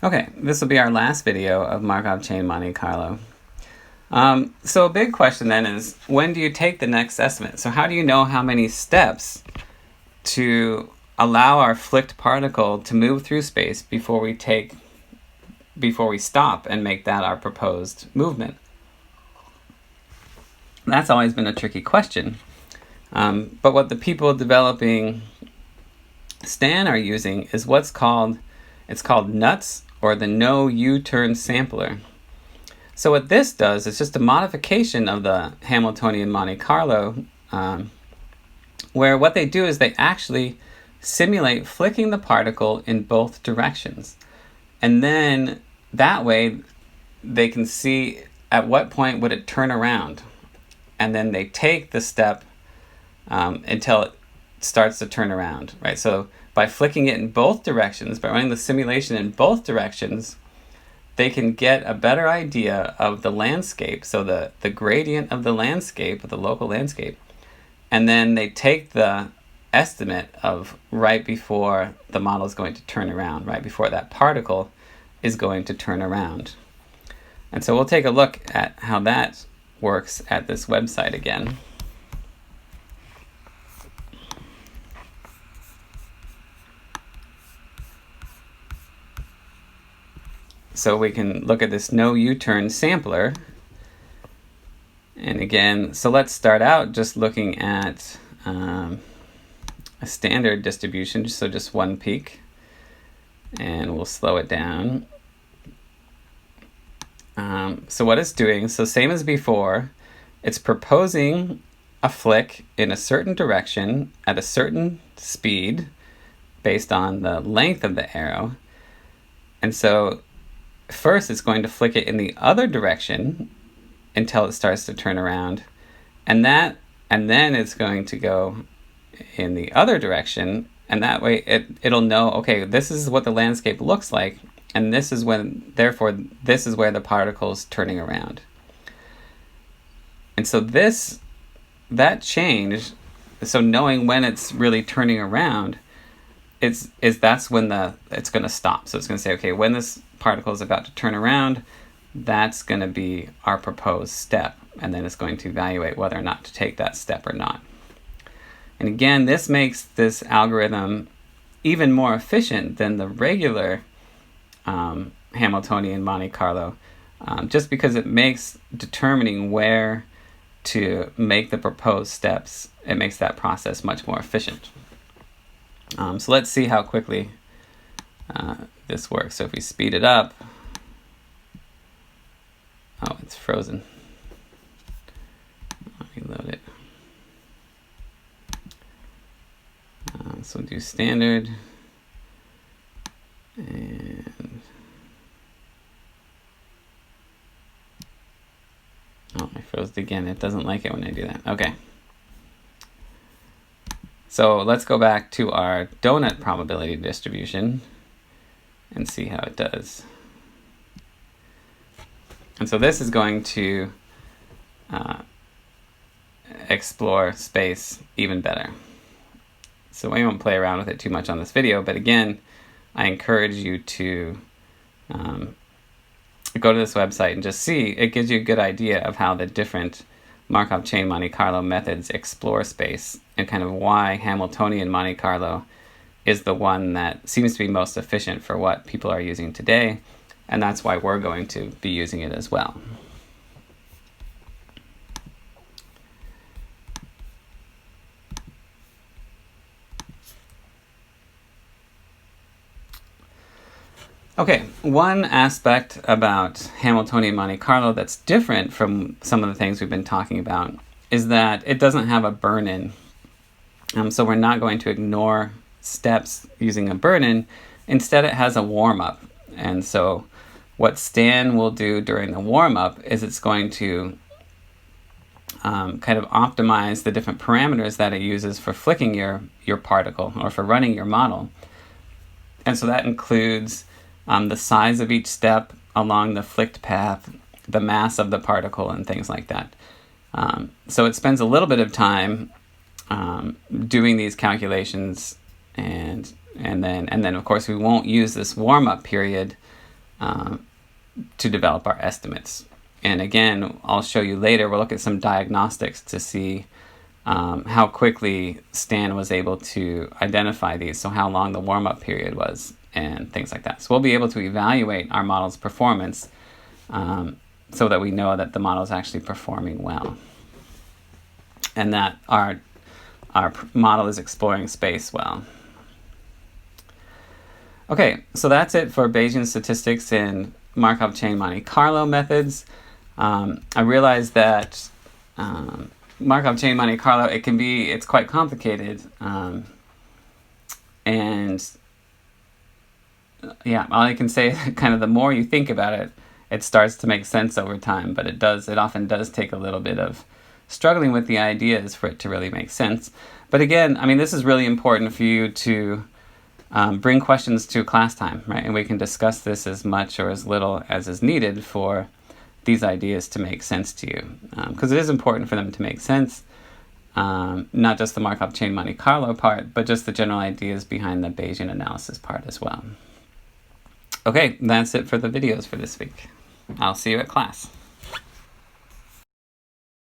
Okay, this will be our last video of Markov chain Monte Carlo. So a big question then is, when do you take the next estimate? So how do you know how many steps to allow our flicked particle to move through space before we stop and make that our proposed movement? That's always been a tricky question. But what the people developing Stan are using is what's called NUTS, or the No U-Turn Sampler. So what this does is just a modification of the Hamiltonian Monte Carlo, where what they do is they actually simulate flicking the particle in both directions. And then that way they can see at what point would it turn around. And then they take the step until it starts to turn around, right? So by flicking it in both directions, by running the simulation in both directions, they can get a better idea of the landscape, so the gradient of the landscape, of the local landscape, and then they take the estimate of right before the model is going to turn around, right before that particle is going to turn around. And so we'll take a look at how that works at this website again. So we can look at this No U-Turn Sampler. And again, so let's start out just looking at a standard distribution, so just one peak. And we'll slow it down. So what it's doing, so same as before, it's proposing a flick in a certain direction at a certain speed based on the length of the arrow. And so first it's going to flick it in the other direction until it starts to turn around, and then it's going to go in the other direction, and that way it'll know, okay, this is what the landscape looks like, and this is when, therefore this is where the particle is turning around. And so that change, so knowing when it's really turning around, that's when it's going to stop. So it's going to say, okay, when this particle is about to turn around, that's going to be our proposed step, and then it's going to evaluate whether or not to take that step or not. And again, this makes this algorithm even more efficient than the regular Hamiltonian Monte Carlo, just because it makes determining where to make the proposed steps, it makes that process much more efficient. So let's see how quickly this works. So if we speed it up, oh, it's frozen. Let me load it. So we'll do standard, and oh, I froze it again. It doesn't like it when I do that. Okay. So let's go back to our donut probability distribution and see how it does. And so this is going to explore space even better. So we won't play around with it too much on this video, but again, I encourage you to go to this website and just see. It gives you a good idea of how the different Markov chain Monte Carlo methods explore space, and kind of why Hamiltonian Monte Carlo is the one that seems to be most efficient for what people are using today, and that's why we're going to be using it as well. Okay, one aspect about Hamiltonian Monte Carlo that's different from some of the things we've been talking about is that it doesn't have a burn-in. So we're not going to ignore steps using a burn-in. Instead, it has a warm-up. And so what Stan will do during the warm-up is it's going to kind of optimize the different parameters that it uses for flicking your particle, or for running your model. And so that includes the size of each step along the flicked path, the mass of the particle, and things like that. So it spends a little bit of time doing these calculations, and then of course we won't use this warm-up period to develop our estimates. And again, I'll show you later, we'll look at some diagnostics to see how quickly Stan was able to identify these, so how long the warm-up period was and things like that. So we'll be able to evaluate our model's performance so that we know that the model is actually performing well and that our model is exploring space well. Okay, so that's it for Bayesian statistics and Markov chain Monte Carlo methods. I realize that Markov chain Monte Carlo, it's quite complicated. And yeah, all I can say, kind of the more you think about it, it starts to make sense over time, but it often does take a little bit of struggling with the ideas for it to really make sense. But again, I mean, this is really important for you to bring questions to class time, right? And we can discuss this as much or as little as is needed for these ideas to make sense to you. Because it is important for them to make sense, not just the Markov chain Monte Carlo part, but just the general ideas behind the Bayesian analysis part as well. Okay, that's it for the videos for this week. I'll see you at class.